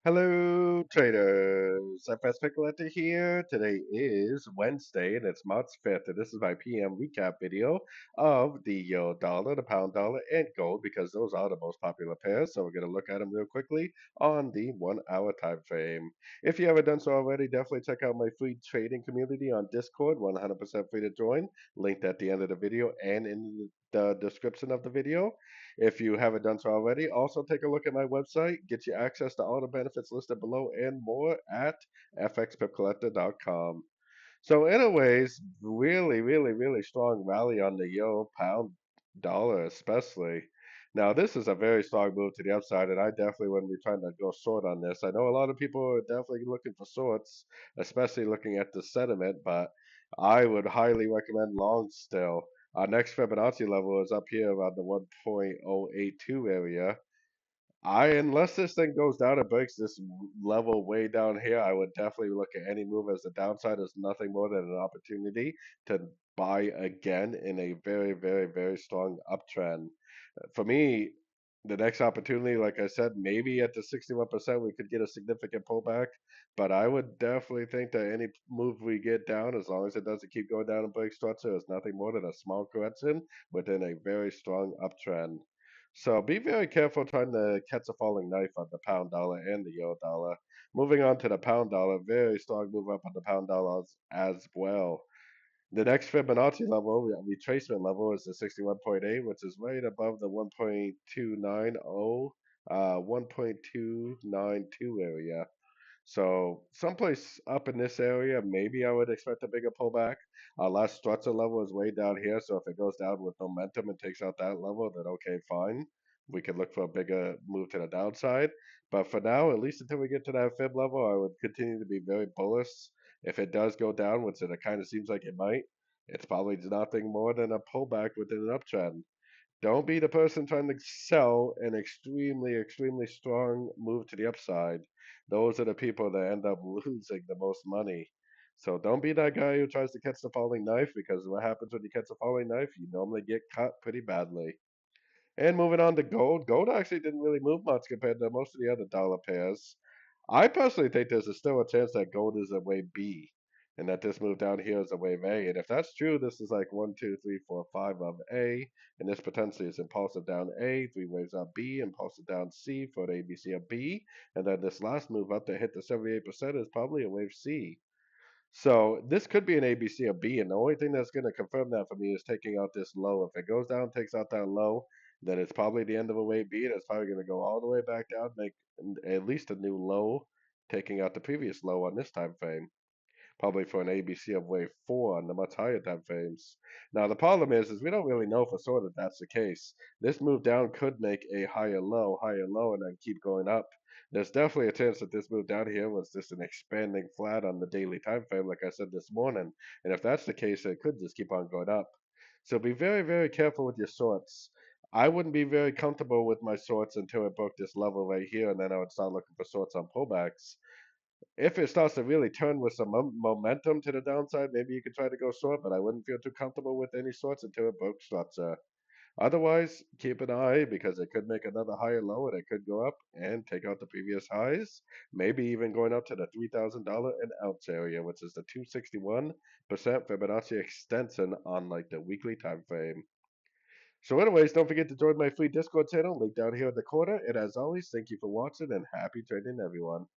Hello, traders. FX Pip Collector here. Today is Wednesday, and it's March 5th, and this is my PM recap video of the euro dollar, the pound dollar, and gold, because those are the most popular pairs. So we're going to look at them real quickly on the 1 hour time frame. If you haven't done so already, definitely check out my free trading community on Discord, 100% free to join. Linked at the end of the video and in the description of the video. If you haven't done so already, also take a look at my website, get you access to all the benefits listed below and more at fxpipcollector.com. So, anyways, really strong rally on the euro pound dollar, especially. Now, this is a very strong move to the upside, and I definitely wouldn't be trying to go short on this. I know a lot of people are definitely looking for shorts, especially looking at the sentiment, but I would highly recommend long still. Our next Fibonacci level is up here around the 1.082 area. Unless this thing goes down and breaks this level way down here, I would definitely look at any move as the downside is nothing more than an opportunity to buy again in a very strong uptrend. For me, the next opportunity, like I said, maybe at the 61% we could get a significant pullback, but I would definitely think that any move we get down, as long as it doesn't keep going down and break structure, is nothing more than a small correction within a very strong uptrend. So be very careful trying to catch a falling knife on the pound dollar and the euro dollar. Moving on to the pound dollar, very strong move up on the pound dollar as well. The next Fibonacci level, retracement level, is the 61.8, which is right above the 1.290, 1.292 area. So someplace up in this area, maybe I would expect a bigger pullback. Our last structure level is way down here, so if it goes down with momentum and takes out that level, then okay, fine. We could look for a bigger move to the downside. But for now, at least until we get to that fib level, I would continue to be very bullish. If it does go down, which it kind of seems like it might, it's probably nothing more than a pullback within an uptrend. Don't be the person trying to sell an extremely strong move to the upside. Those are the people that end up losing the most money. So don't be that guy who tries to catch the falling knife, because what happens when you catch a falling knife? You normally get cut pretty badly. And moving on to gold, gold actually didn't really move much compared to most of the other dollar pairs. I personally think there's still a chance that gold is a wave B, and that this move down here is a wave A. And if that's true, this is like one, two, three, four, five of A, and this potentially is impulsive down A, three waves up B, impulsive down C for the ABC of B, and then this last move up to hit the 78% is probably a wave C. So this could be an ABC or B, and the only thing that's going to confirm that for me is taking out this low. If it goes down, takes out that low, then it's probably the end of a wave B, and it's probably going to go all the way back down, make at least a new low, taking out the previous low on this time frame. Probably for an ABC of wave 4 on the much higher time frames. Now the problem is we don't really know for sure that that's the case. This move down could make a higher low, and then keep going up. There's definitely a chance that this move down here was just an expanding flat on the daily time frame, like I said this morning. And if that's the case, it could just keep on going up. So be very careful with your shorts. I wouldn't be very comfortable with my shorts until it broke this level right here, and then I would start looking for shorts on pullbacks. If it starts to really turn with some momentum to the downside, maybe you could try to go short, but I wouldn't feel too comfortable with any shorts until it broke structure. Otherwise, keep an eye, because it could make another higher low, and it could go up and take out the previous highs, maybe even going up to the $3,000 an ounce area, which is the 261% Fibonacci extension on like the weekly time frame. So anyways, don't forget to join my free Discord channel, link down here in the corner. And as always, thank you for watching, and happy trading, everyone.